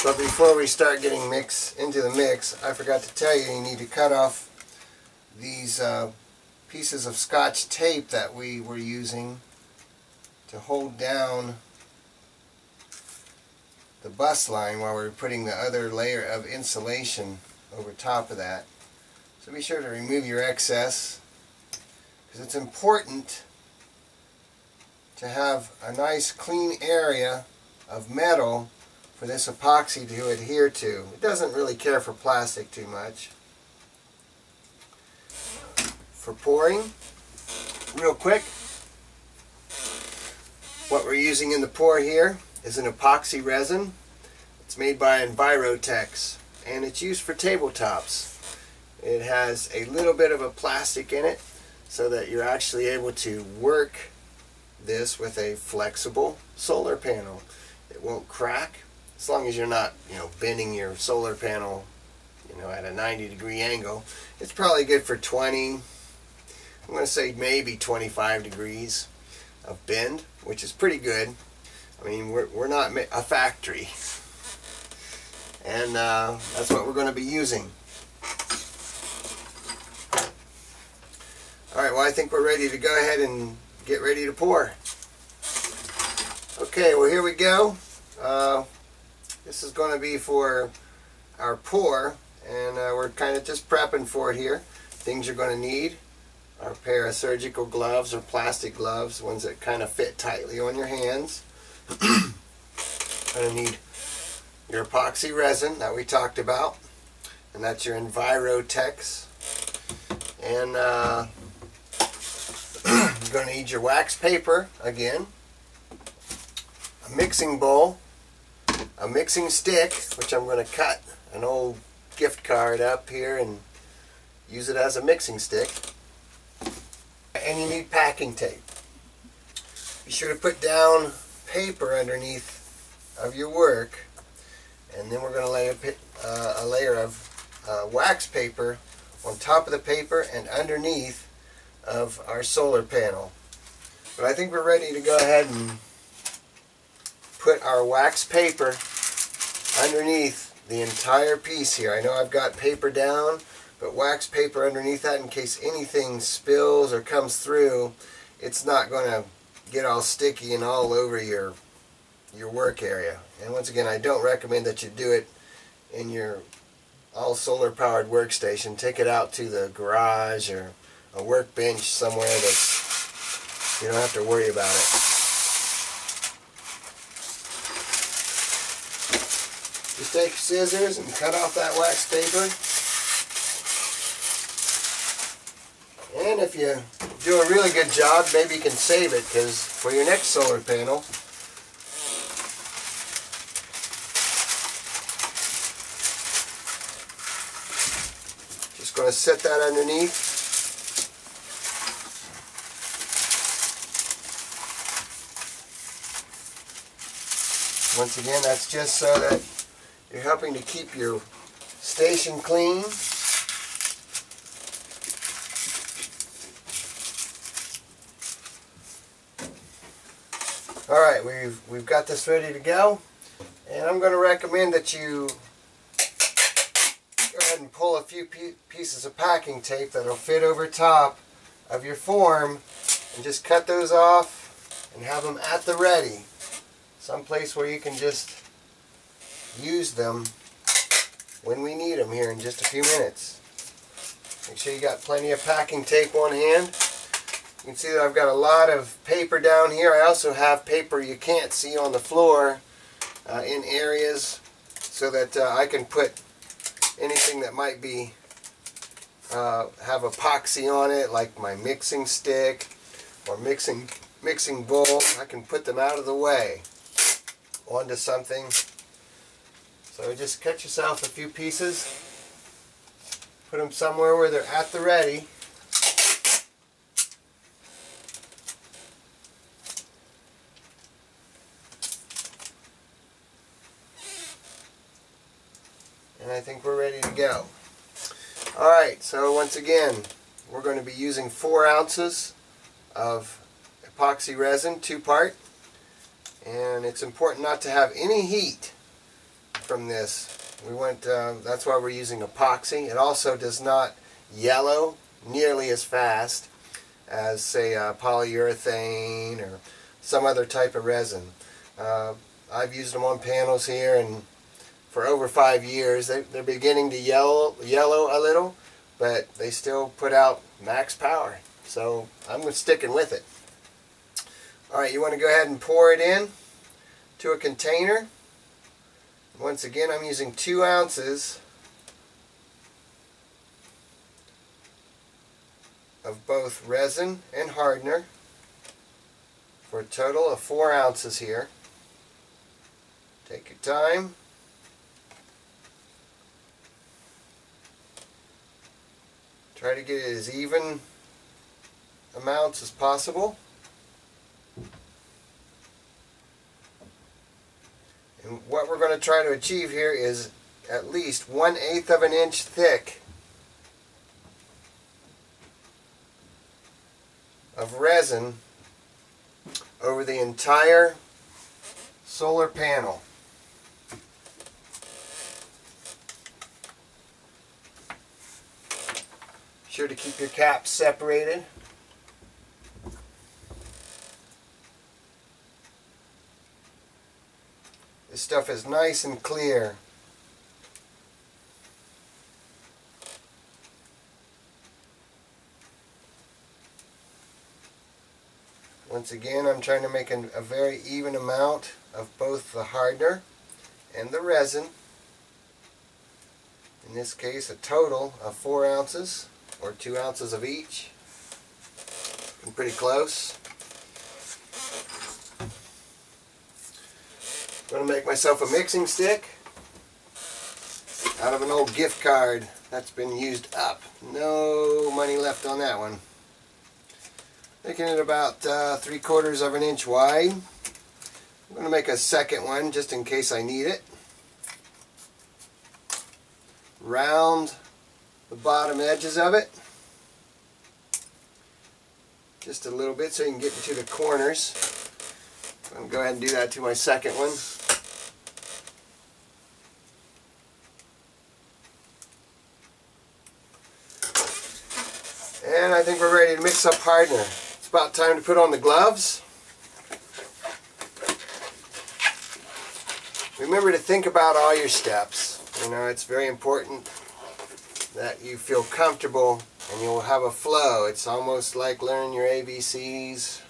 But before we start getting into the mix, I forgot to tell you, you need to cut off these pieces of Scotch tape that we were using to hold down the bus line while we're putting the other layer of insulation over top of that. So be sure to remove your excess, because it's important to have a nice clean area of metal for this epoxy to adhere to. It doesn't really care for plastic too much. For pouring, real quick, what we're using in the pour here is an epoxy resin. It's made by Envirotex, and it's used for tabletops. It has a little bit of a plastic in it so that you're actually able to work this with a flexible solar panel. It won't crack as long as you're not, bending your solar panel, at a 90-degree angle. It's probably good for 20, I'm going to say maybe 25 degrees of bend, which is pretty good. I mean, we're not a factory, and that's what we're going to be using. Alright, well, I think we're ready to go ahead and get ready to pour. Okay, well, here we go. This is going to be for our pour, and we're kind of just prepping for it here. Things you're going to need are a pair of surgical gloves or plastic gloves, ones that kind of fit tightly on your hands. Going to need your epoxy resin that we talked about, and that's your Envirotex. And you're going to need your wax paper again, a mixing bowl, a mixing stick, which I'm going to cut an old gift card up here and use it as a mixing stick, and you need packing tape. Be sure to put down paper underneath of your work, and then we're going to lay a layer of wax paper on top of the paper and underneath of our solar panel. But I think we're ready to go ahead and put our wax paper underneath the entire piece here. I know I've got paper down, but wax paper underneath that in case anything spills or comes through, it's not going to get all sticky and all over your work area. And once again, I don't recommend that you do it in your all solar powered workstation. Take it out to the garage or a workbench somewhere that you don't have to worry about it. Just take scissors and cut off that wax paper. And if you do a really good job, maybe you can save it, because for your next solar panel, just going to set that underneath. Once again, that's just so that you're helping to keep your station clean. Alright, we've got this ready to go, and I'm going to recommend that you go ahead and pull a few pieces of packing tape that will fit over top of your form, and just cut those off and have them at the ready. Someplace where you can just use them when we need them here in just a few minutes. Make sure you got plenty of packing tape on hand. You can see that I've got a lot of paper down here. I also have paper you can't see on the floor in areas so that I can put anything that might be have epoxy on it, like my mixing stick or mixing bowl. I can put them out of the way onto something. So just cut yourself a few pieces, put them somewhere where they're at the ready. And I think we're ready to go. Alright, so once again, we're going to be using 4 ounces of epoxy resin, 2-part. And it's important not to have any heat from this. That's why we're using epoxy. It also does not yellow nearly as fast as, say, polyurethane or some other type of resin. I've used them on panels here, and for over 5 years. They're beginning to yellow a little, but they still put out max power. So I'm sticking with it. Alright, you want to go ahead and pour it in to a container. Once again, I'm using 2 ounces of both resin and hardener for a total of 4 ounces here. Take your time. Try to get it as even amounts as possible. And what we're going to try to achieve here is at least 1/8 of an inch thick of resin over the entire solar panel. Sure to keep your caps separated. This stuff is nice and clear. Once again, I'm trying to make a very even amount of both the hardener and the resin. In this case, a total of 4 ounces, or 2 ounces of each. I'm pretty close. I'm going to make myself a mixing stick out of an old gift card that's been used up. No money left on that one. Making it about 3/4 of an inch wide. I'm going to make a second one just in case I need it. Round the bottom edges of it just a little bit so you can get into the corners. I'm going to go ahead and do that to my second one. And I think we're ready to mix up hardener. It's about time to put on the gloves. Remember to think about all your steps. You know, it's very important that you feel comfortable and you'll have a flow. It's almost like learning your ABCs.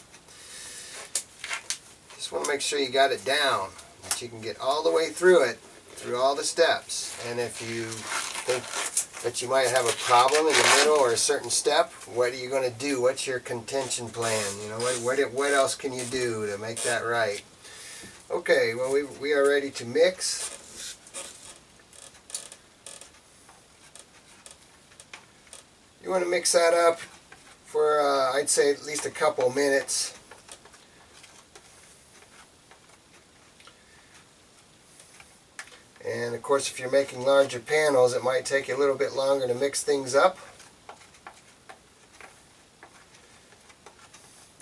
Just want to make sure you got it down, that you can get all the way through it, through all the steps. And if you think that you might have a problem in the middle or a certain step, what are you going to do? What's your contention plan? You know, what else can you do to make that right? Okay, well we are ready to mix. You want to mix that up for I'd say at least a couple minutes. And of course, if you're making larger panels, it might take you a little bit longer to mix things up.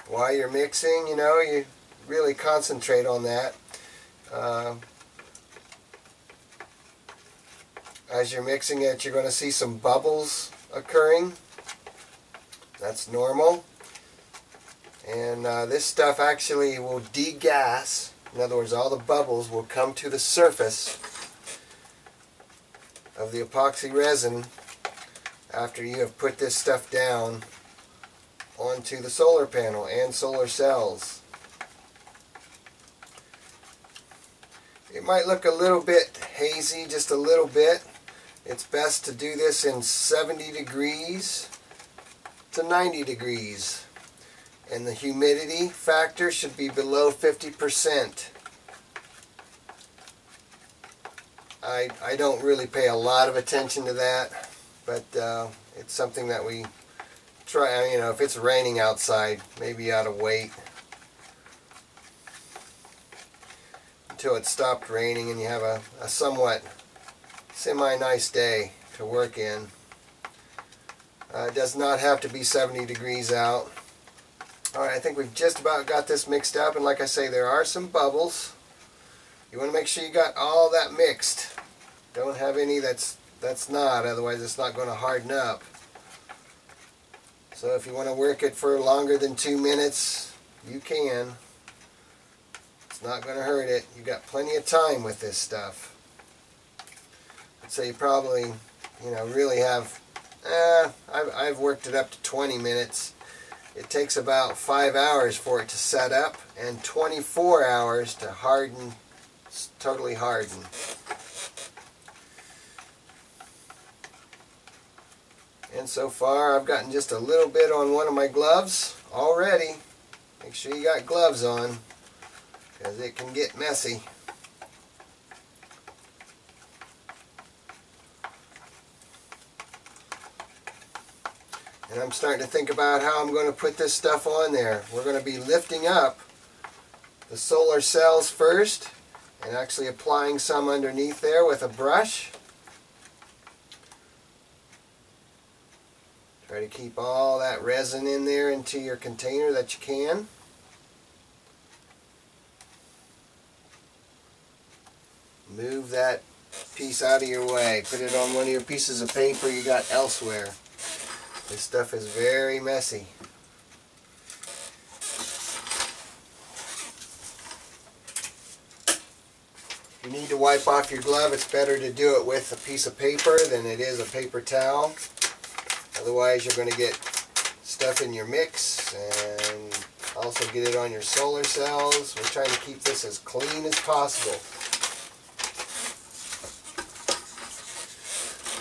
While you're mixing, you know, you really concentrate on that. As you're mixing it, you're going to see some bubbles occurring. That's normal. And this stuff actually will degas. In other words, all the bubbles will come to the surface of the epoxy resin after you have put this stuff down onto the solar panel and solar cells. It might look a little bit hazy, just a little bit. It's best to do this in 70 degrees to 90 degrees. And the humidity factor should be below 50%. I don't really pay a lot of attention to that, but it's something that we try. You know, if it's raining outside, maybe you ought to wait until it stopped raining and you have a somewhat semi-nice day to work in. It does not have to be 70 degrees out. Alright, I think we've just about got this mixed up, and like I say, there are some bubbles. You want to make sure you got all that mixed. Don't have any that's not, otherwise it's not going to harden up. So if you want to work it for longer than 2 minutes, you can. It's not going to hurt it. You got plenty of time with this stuff. I'd say you probably, really have, I've worked it up to 20 minutes. It takes about 5 hours for it to set up and 24 hours to harden, totally harden. And so far I've gotten just a little bit on one of my gloves already. Make sure you got gloves on, because it can get messy. And I'm starting to think about how I'm going to put this stuff on there. We're going to be lifting up the solar cells first and actually applying some underneath there with a brush. Try to keep all that resin in there into your container that you can. Move that piece out of your way. Put it on one of your pieces of paper you got elsewhere. This stuff is very messy. If you need to wipe off your glove, it's better to do it with a piece of paper than it is a paper towel. Otherwise you're going to get stuff in your mix and also get it on your solar cells. We're trying to keep this as clean as possible.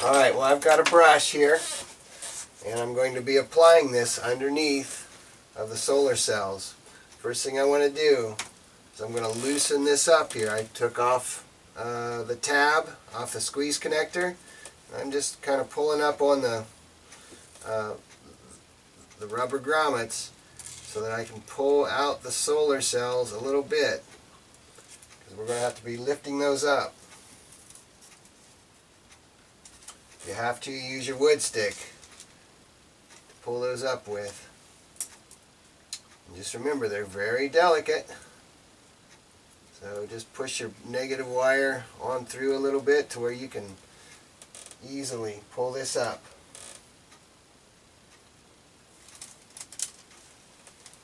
Alright, well, I've got a brush here, and I'm going to be applying this underneath of the solar cells. First thing I want to do is I'm going to loosen this up here. I took off the tab off the squeeze connector. I'm just kind of pulling up on the rubber grommets so that I can pull out the solar cells a little bit, because we're going to have to be lifting those up. If you have to, use your wood stick to pull those up with. And just remember, they're very delicate, so just push your negative wire on through a little bit to where you can easily pull this up.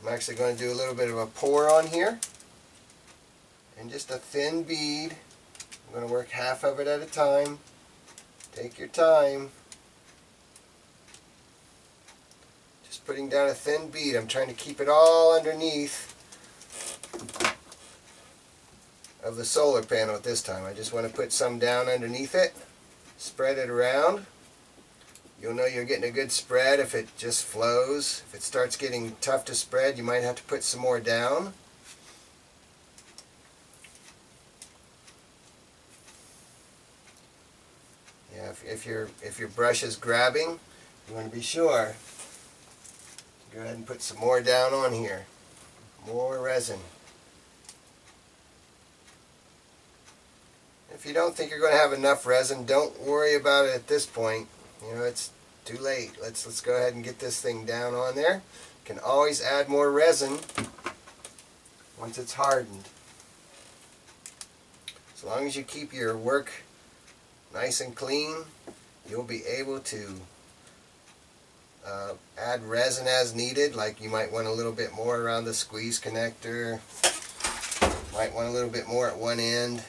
I'm actually going to do a little bit of a pour on here, and just a thin bead. I'm going to work half of it at a time. Take your time. Just putting down a thin bead. I'm trying to keep it all underneath of the solar panel at this time. I just want to put some down underneath it. Spread it around. You'll know you're getting a good spread if it just flows. If it starts getting tough to spread, you might have to put some more down. Yeah, if your brush is grabbing, you want to be sure. Go ahead and put some more down on here. More resin. If you don't think you're going to have enough resin, don't worry about it at this point. It's too late. Let's go ahead and get this thing down on there. You can always add more resin once it's hardened. As long as you keep your work nice and clean, you'll be able to add resin as needed. Like you might want a little bit more around the squeeze connector. Might want a little bit more at one end.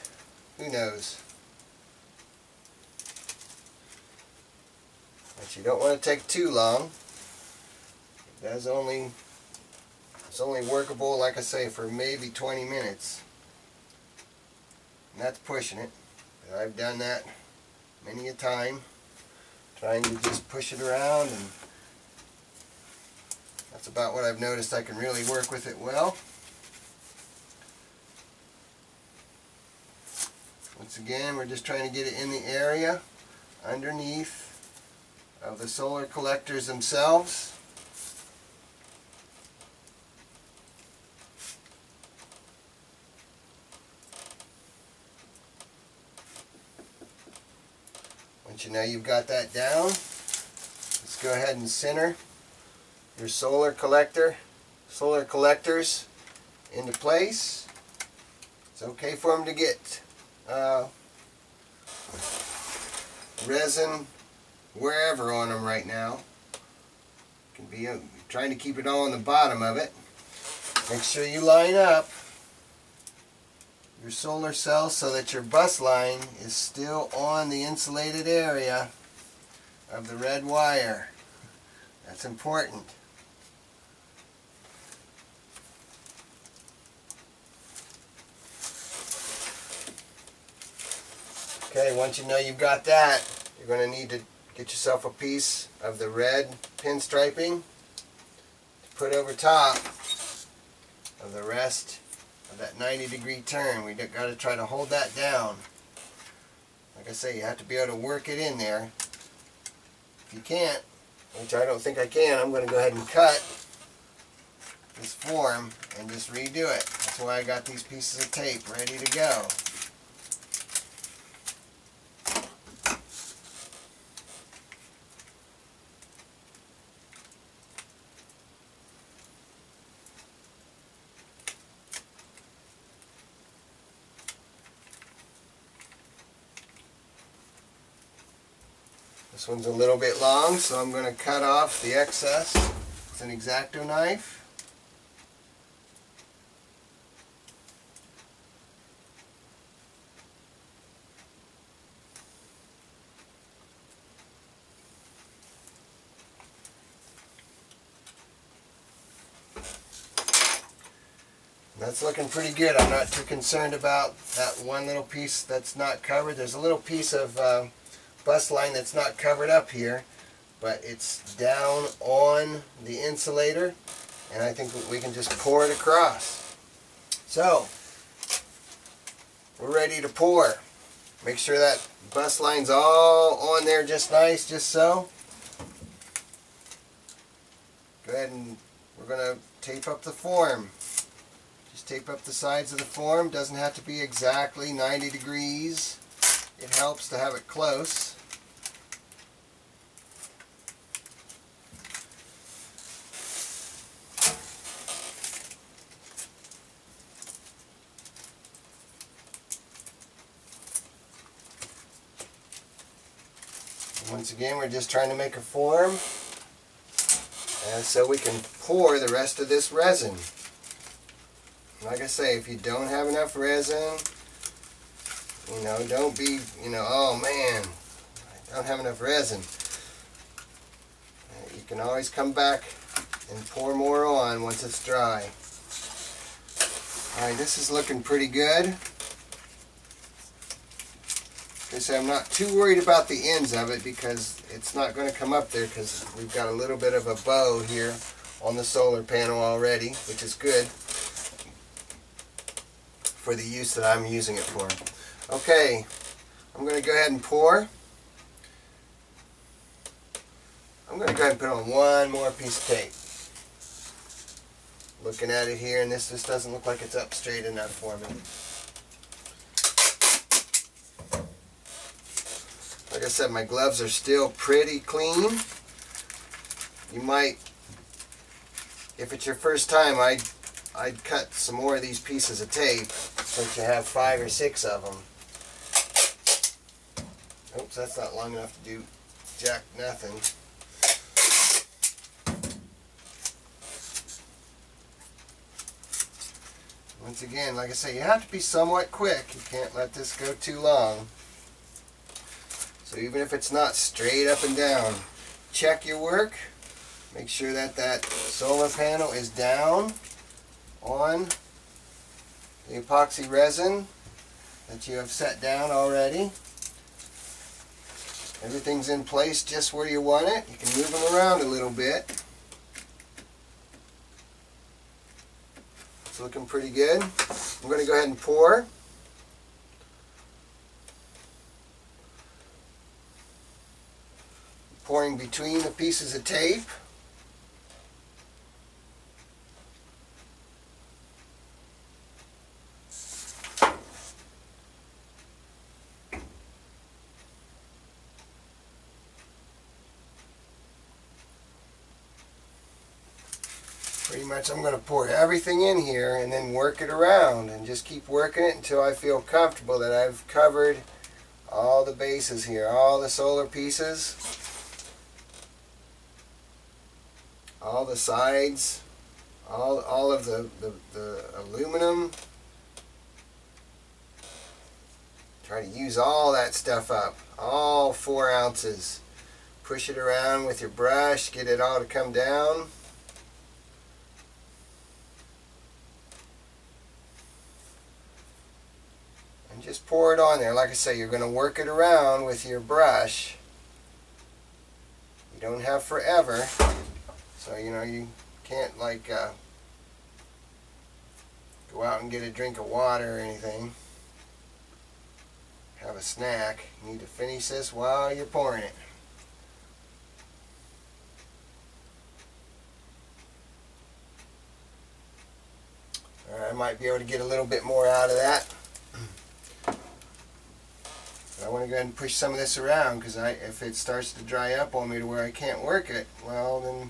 Who knows? But you don't want to take too long. It's only workable, like I say, for maybe 20 minutes. And that's pushing it. But I've done that many a time, trying to just push it around, and that's about what I've noticed. I can really work with it well. Once again, we're just trying to get it in the area underneath of the solar collectors themselves. Once you know you've got that down, let's go ahead and center your solar collectors into place. It's okay for them to get resin wherever on them right now. Can be trying to keep it all on the bottom of it. Make sure you line up your solar cells so that your bus line is still on the insulated area of the red wire. That's important. Okay, once you know you've got that, you're going to need to get yourself a piece of the red pinstriping to put over top of the rest of that 90-degree turn. We got to try to hold that down. Like I say, you have to be able to work it in there. If you can't, which I don't think I can, I'm going to go ahead and cut this form and just redo it. That's why I got these pieces of tape ready to go. This one's a little bit long, so I'm going to cut off the excess with an X-Acto knife. That's looking pretty good. I'm not too concerned about that one little piece that's not covered. There's a little piece of bus line that's not covered up here, but it's down on the insulator, and I think we can just pour it across. So we're ready to pour. Make sure that bus line's all on there just nice, just so. Go ahead and we're going to tape up the form. Just tape up the sides of the form. Doesn't have to be exactly 90 degrees. It helps to have it close. Once again, we're just trying to make a form, and so we can pour the rest of this resin. Like I say, if you don't have enough resin, don't be, oh man, I don't have enough resin. You can always come back and pour more on once it's dry. Alright, this is looking pretty good. So I'm not too worried about the ends of it because it's not going to come up there because we've got a little bit of a bow here on the solar panel already, which is good for the use that I'm using it for. Okay, I'm going to go ahead and pour. I'm going to go ahead and put on one more piece of tape. Looking at it here, and this just doesn't look like it's up straight enough for me. Like I said, my gloves are still pretty clean. You might, if it's your first time, I'd cut some more of these pieces of tape since you have 5 or 6 of them. Oops, that's not long enough to do jack nothing. Once again, like I say, you have to be somewhat quick. You can't let this go too long. So even if it's not straight up and down, check your work. Make sure that that solar panel is down on the epoxy resin that you have set down already. Everything's in place just where you want it. You can move them around a little bit. It's looking pretty good. I'm going to go ahead and pour. Pouring between the pieces of tape. Pretty much I'm going to pour everything in here and then work it around and just keep working it until I feel comfortable that I've covered all the bases here, all the solar pieces, all the sides, all of the aluminum. Try to use all that stuff up, all 4 ounces. Push it around with your brush, get it all to come down. And just pour it on there. Like I say, you're going to work it around with your brush. You don't have forever, so you know you can't like go out and get a drink of water or anything. Have a snack. You need to finish this while you're pouring it. I might be able to get a little bit more out of that. But I want to go ahead and push some of this around, because if it starts to dry up on me to where I can't work it, well then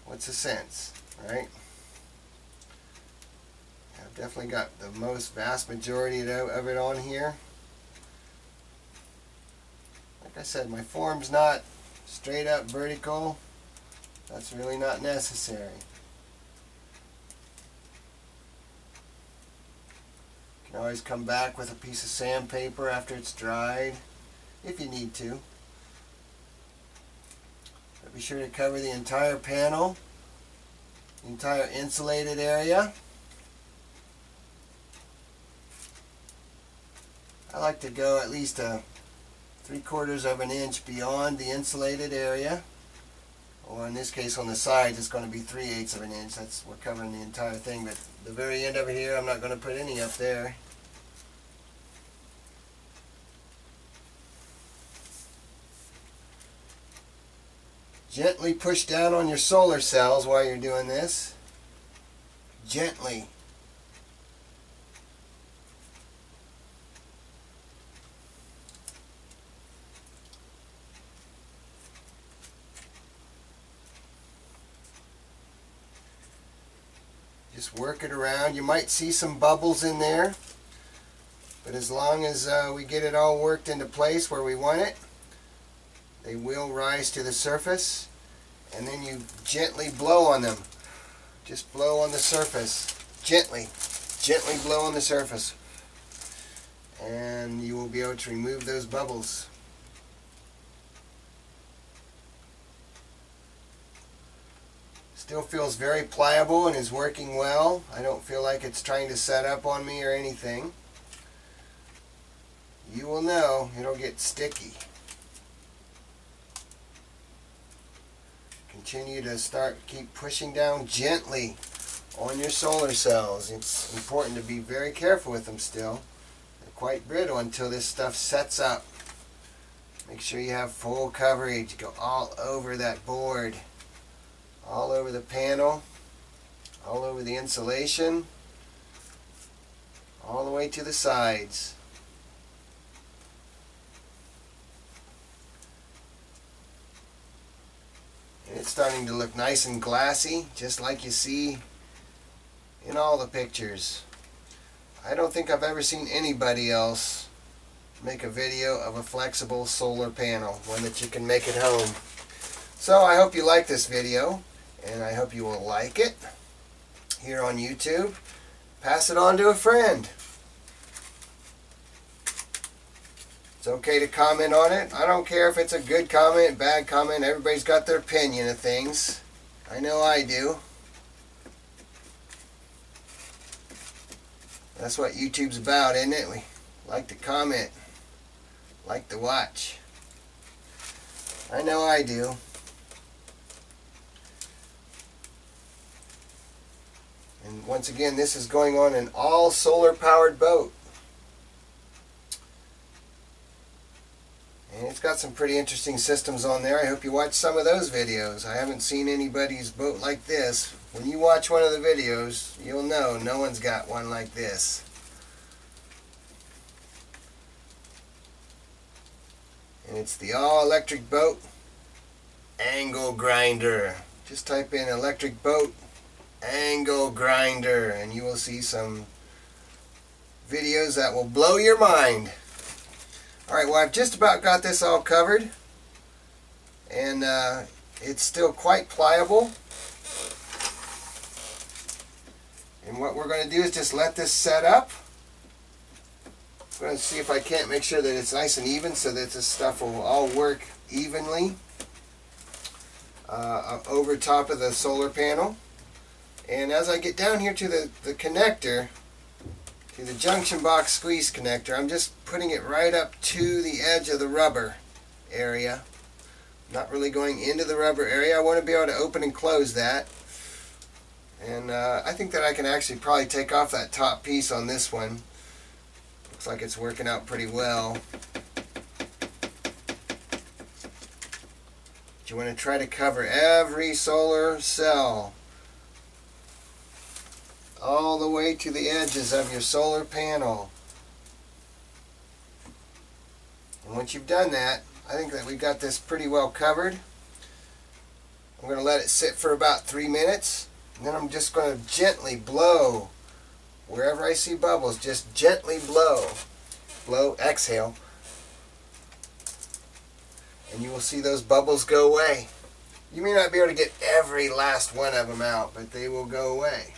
what's the sense, right? I've definitely got the vast majority of it on here. Like I said, my form's not straight up vertical. That's really not necessary. You can always come back with a piece of sandpaper after it's dried, if you need to. But be sure to cover the entire panel, the entire insulated area. I like to go at least 3/4 of an inch beyond the insulated area. Or in this case on the sides it's going to be 3/8 of an inch. We're covering the entire thing, but the very end of it here I'm not going to put any up there. Gently push down on your solar cells while you're doing this. Gently. Just work it around. You might see some bubbles in there, but as long as we get it all worked into place where we want it, they will rise to the surface, and then you gently blow on them. Just blow on the surface. Gently. Gently blow on the surface. And you will be able to remove those bubbles. Still feels very pliable and is working well. I don't feel like it's trying to set up on me or anything. You will know it'll get sticky. Continue to keep pushing down gently on your solar cells. It's important to be very careful with them still. They're quite brittle until this stuff sets up. Make sure you have full coverage. Go all over that board. All over the panel. All over the insulation. All the way to the sides. And it's starting to look nice and glassy, just like you see in all the pictures. I don't think I've ever seen anybody else make a video of a flexible solar panel, one that you can make at home. So I hope you like this video, and I hope you will like it here on YouTube. Pass it on to a friend. It's okay to comment on it. I don't care if it's a good comment, bad comment. Everybody's got their opinion of things. I know I do. That's what YouTube's about, isn't it? We like to comment, like to watch. I know I do. And once again, this is going on an all solar powered boat. And it's got some pretty interesting systems on there. I hope you watch some of those videos. I haven't seen anybody's boat like this. When you watch one of the videos, you'll know no one's got one like this. And it's the all-electric boat angle grinder. just type in electric boat angle grinder and you will see some videos that will blow your mind. Alright, well, I've just about got this all covered, and it's still quite pliable. And what we're going to do is just let this set up. I'm going to see if I can't make sure that it's nice and even so that this stuff will all work evenly over top of the solar panel. And as I get down here to the connector, to the junction box squeeze connector, I'm just putting it right up to the edge of the rubber area. Not really going into the rubber area. I want to be able to open and close that. And I think that I can actually probably take off that top piece on this one. Looks like it's working out pretty well. But you want to try to cover every solar cell all the way to the edges of your solar panel. And once you've done that, I think that we've got this pretty well covered. I'm going to let it sit for about 3 minutes, and then I'm just going to gently blow wherever I see bubbles. Just gently blow. Blow, exhale, and you will see those bubbles go away. You may not be able to get every last one of them out, but they will go away.